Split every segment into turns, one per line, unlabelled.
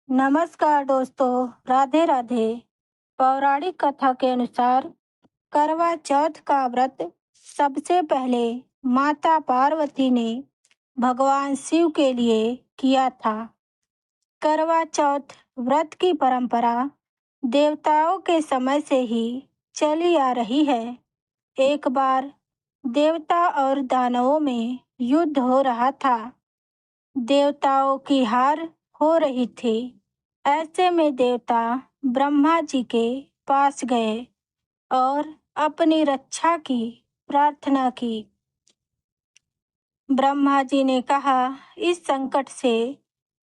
नमस्कार दोस्तों, राधे राधे। पौराणिक कथा के अनुसार करवा चौथ का व्रत सबसे पहले माता पार्वती ने भगवान शिव के लिए किया था। करवा चौथ व्रत की परंपरा देवताओं के समय से ही चली आ रही है। एक बार देवता और दानवों में युद्ध हो रहा था। देवताओं की हार हो रही थी। ऐसे में देवता ब्रह्मा जी के पास गए और अपनी रक्षा की प्रार्थना की। ब्रह्मा जी ने कहा, इस संकट से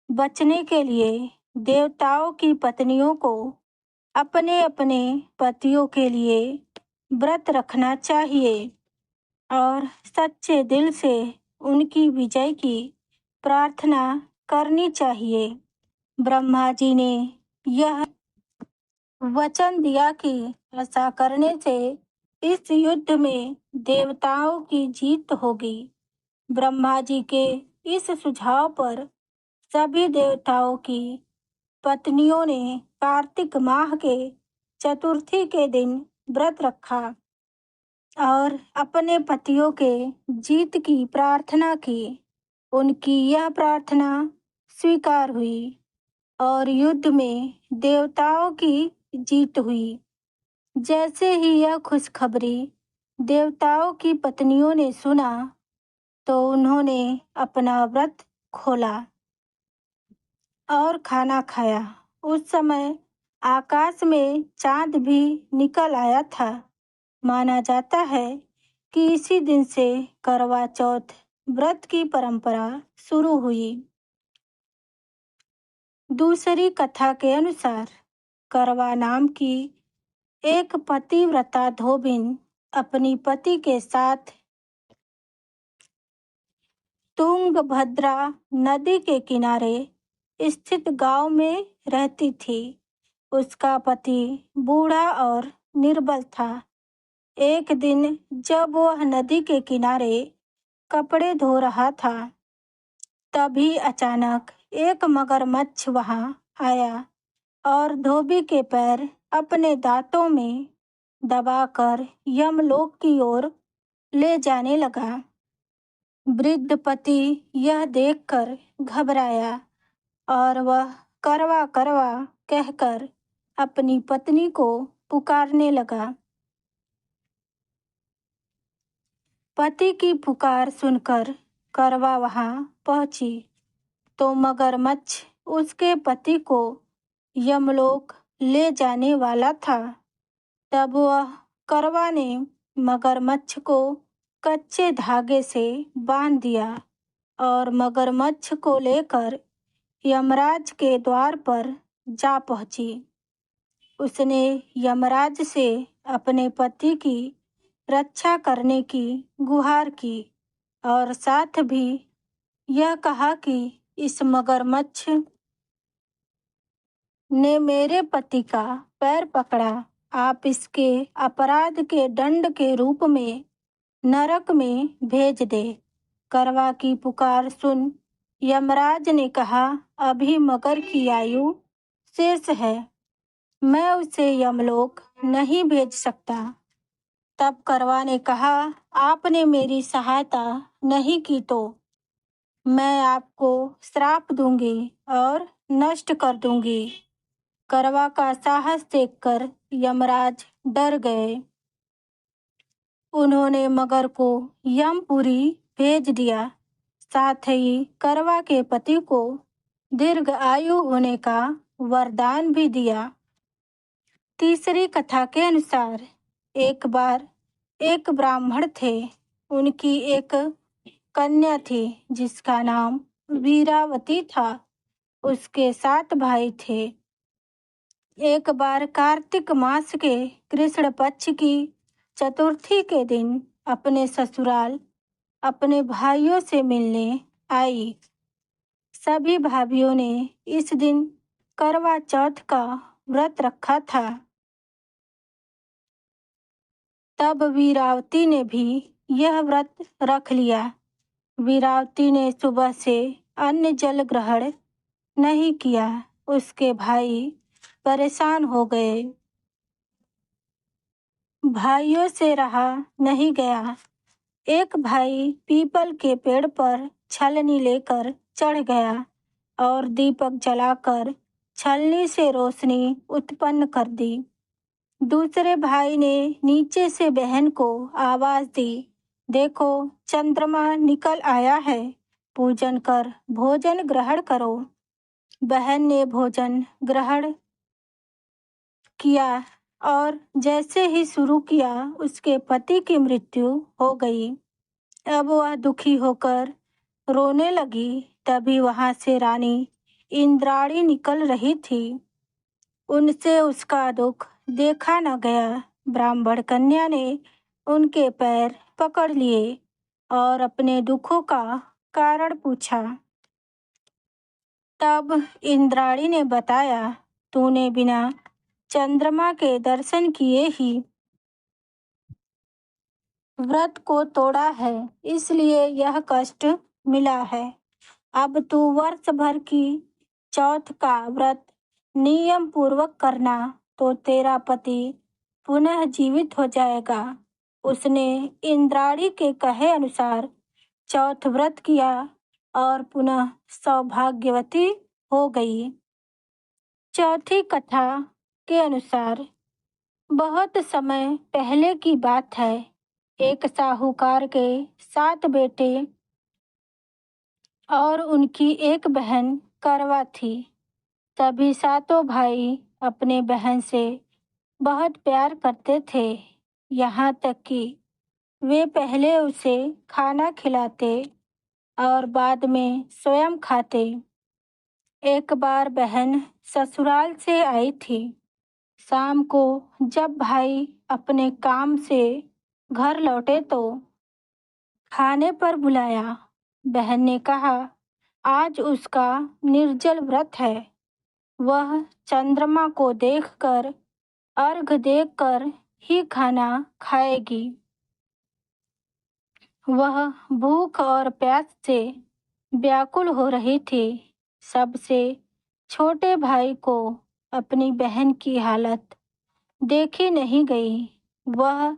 बचने के लिए देवताओं की पत्नियों को अपने अपने पतियों के लिए व्रत रखना चाहिए और सच्चे दिल से उनकी विजय की प्रार्थना करनी चाहिए। ब्रह्मा जी ने यह वचन दिया कि ऐसा करने से इस युद्ध में देवताओं की जीत होगी। ब्रह्मा जी के इस सुझाव पर सभी देवताओं की पत्नियों ने कार्तिक माह के चतुर्थी के दिन व्रत रखा और अपने पतियों के जीत की प्रार्थना की। उनकी यह प्रार्थना स्वीकार हुई और युद्ध में देवताओं की जीत हुई। जैसे ही यह खुशखबरी देवताओं की पत्नियों ने सुना तो उन्होंने अपना व्रत खोला और खाना खाया। उस समय आकाश में चांद भी निकल आया था। माना जाता है कि इसी दिन से करवा चौथ व्रत की परंपरा शुरू हुई। दूसरी कथा के अनुसार करवा नाम की एक पतिव्रता धोबिन अपनी पति के साथ तुंगभद्रा नदी के किनारे स्थित गांव में रहती थी। उसका पति बूढ़ा और निर्बल था। एक दिन जब वह नदी के किनारे कपड़े धो रहा था, तभी अचानक एक मगरमच्छ वहां आया और धोबी के पैर अपने दांतों में दबाकर यमलोक की ओर ले जाने लगा। वृद्ध पति यह देखकर घबराया और वह करवा करवा कहकर अपनी पत्नी को पुकारने लगा। पति की पुकार सुनकर करवा वहां पहुंची तो मगरमच्छ उसके पति को यमलोक ले जाने वाला था। तब वह करवा ने मगरमच्छ को कच्चे धागे से बांध दिया और मगरमच्छ को लेकर यमराज के द्वार पर जा पहुंची। उसने यमराज से अपने पति की रक्षा करने की गुहार की और साथ भी यह कहा कि इस मगरमच्छ ने मेरे पति का पैर पकड़ा, आप इसके अपराध के दंड के रूप में नरक में भेज दे। करवा की पुकार सुन यमराज ने कहा, अभी मगर की आयु शेष है, मैं उसे यमलोक नहीं भेज सकता। तब करवा ने कहा, आपने मेरी सहायता नहीं की तो मैं आपको श्राप दूंगी और नष्ट कर दूंगी। करवा का साहस देखकर यमराज डर गए। उन्होंने मगर को यमपुरी भेज दिया। साथ ही करवा के पति को दीर्घ आयु होने का वरदान भी दिया। तीसरी कथा के अनुसार एक बार एक ब्राह्मण थे। उनकी एक कन्या थी जिसका नाम वीरावती था। उसके 7 भाई थे। एक बार कार्तिक मास के कृष्ण पक्ष की चतुर्थी के दिन अपने ससुराल अपने भाइयों से मिलने आई। सभी भाभियों ने इस दिन करवा चौथ का व्रत रखा था। तब वीरावती ने भी यह व्रत रख लिया। वीरावती ने सुबह से अन्न जल ग्रहण नहीं किया। उसके भाई परेशान हो गए। भाइयों से रहा नहीं गया। एक भाई पीपल के पेड़ पर छलनी लेकर चढ़ गया और दीपक जलाकर छलनी से रोशनी उत्पन्न कर दी। दूसरे भाई ने नीचे से बहन को आवाज दी, देखो चंद्रमा निकल आया है, पूजन कर भोजन ग्रहण करो। बहन ने भोजन ग्रहण किया और जैसे ही शुरू किया उसके पति की मृत्यु हो गई। अब वह दुखी होकर रोने लगी। तभी वहां से रानी इंद्राणी निकल रही थी। उनसे उसका दुख देखा न गया। ब्राह्मण कन्या ने उनके पैर पकड़ लिए और अपने दुखों का कारण पूछा। तब इंद्राणी ने बताया, तूने बिना चंद्रमा के दर्शन किए ही व्रत को तोड़ा है, इसलिए यह कष्ट मिला है। अब तू वर्ष भर की चौथ का व्रत नियम पूर्वक करना तो तेरा पति पुनः जीवित हो जाएगा। उसने इंद्राणी के कहे अनुसार चौथ व्रत किया और पुनः सौभाग्यवती हो गई। चौथी कथा के अनुसार बहुत समय पहले की बात है। एक साहूकार के 7 बेटे और उनकी एक बहन करवा थी। सभी 7 भाई अपने बहन से बहुत प्यार करते थे, यहाँ तक कि वे पहले उसे खाना खिलाते और बाद में स्वयं खाते। एक बार बहन ससुराल से आई थी। शाम को जब भाई अपने काम से घर लौटे तो खाने पर बुलाया। बहन ने कहा, आज उसका निर्जल व्रत है। वह चंद्रमा को देखकर अर्घ देकर ही खाना खाएगी। वह भूख और प्यास से व्याकुल हो रही थी। सबसे छोटे भाई को अपनी बहन की हालत देखी नहीं गई। वह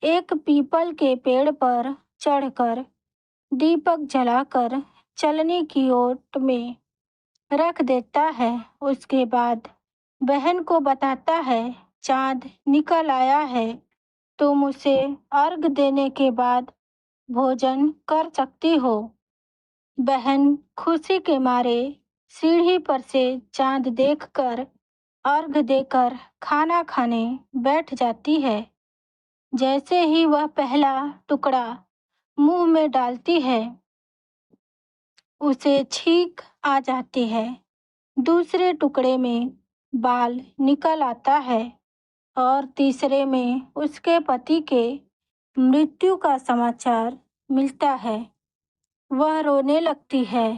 एक पीपल के पेड़ पर चढ़कर दीपक जलाकर चलनी की ओट में रख देता है। उसके बाद बहन को बताता है, चांद निकल आया है, तुम उसे अर्घ देने के बाद भोजन कर सकती हो। बहन खुशी के मारे सीढ़ी पर से चांद देखकर अर्घ देकर खाना खाने बैठ जाती है। जैसे ही वह पहला टुकड़ा मुंह में डालती है, उसे छींक आ जाती है। दूसरे टुकड़े में बाल निकल आता है और तीसरे में उसके पति के मृत्यु का समाचार मिलता है। वह रोने लगती है।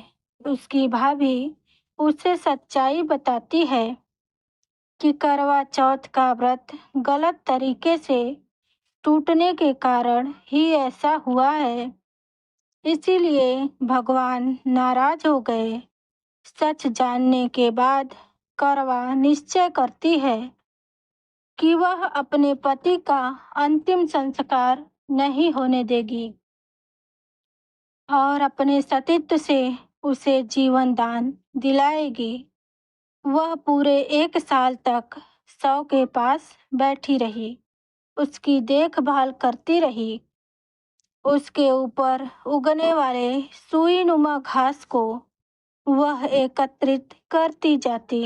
उसकी भाभी उसे सच्चाई बताती है कि करवा चौथ का व्रत गलत तरीके से टूटने के कारण ही ऐसा हुआ है, इसीलिए भगवान नाराज हो गए। सच जानने के बाद करवा निश्चय करती है कि वह अपने पति का अंतिम संस्कार नहीं होने देगी और अपने सतीत्व से उसे जीवन दान दिलाएगी। वह पूरे 1 साल तक शव के पास बैठी रही, उसकी देखभाल करती रही। उसके ऊपर उगने वाले सुई नुमा घास को वह एकत्रित करती जाती।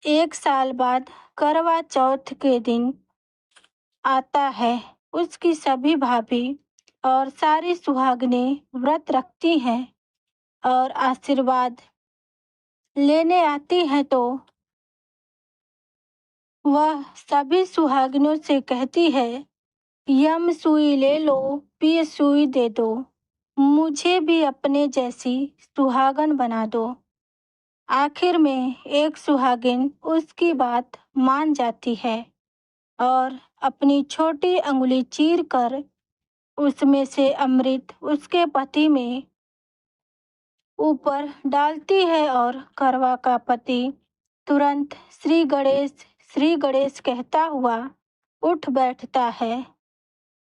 1 साल बाद करवा चौथ के दिन आता है। उसकी सभी भाभी और सारी सुहागनें व्रत रखती हैं और आशीर्वाद लेने आती हैं तो वह सभी सुहागिनों से कहती है, यम सुई ले लो, पी सुई दे दो, मुझे भी अपने जैसी सुहागन बना दो। आखिर में एक सुहागिन उसकी बात मान जाती है और अपनी छोटी अंगुली चीर कर उसमें से अमृत उसके पति में ऊपर डालती है और करवा का पति तुरंत श्री गणेश कहता हुआ उठ बैठता है।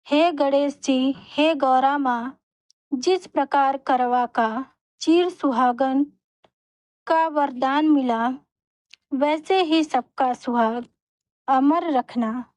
हे गणेश जी, हे गौरा माँ, जिस प्रकार करवा का चिर सुहागन का वरदान मिला, वैसे ही सबका सुहाग अमर रखना।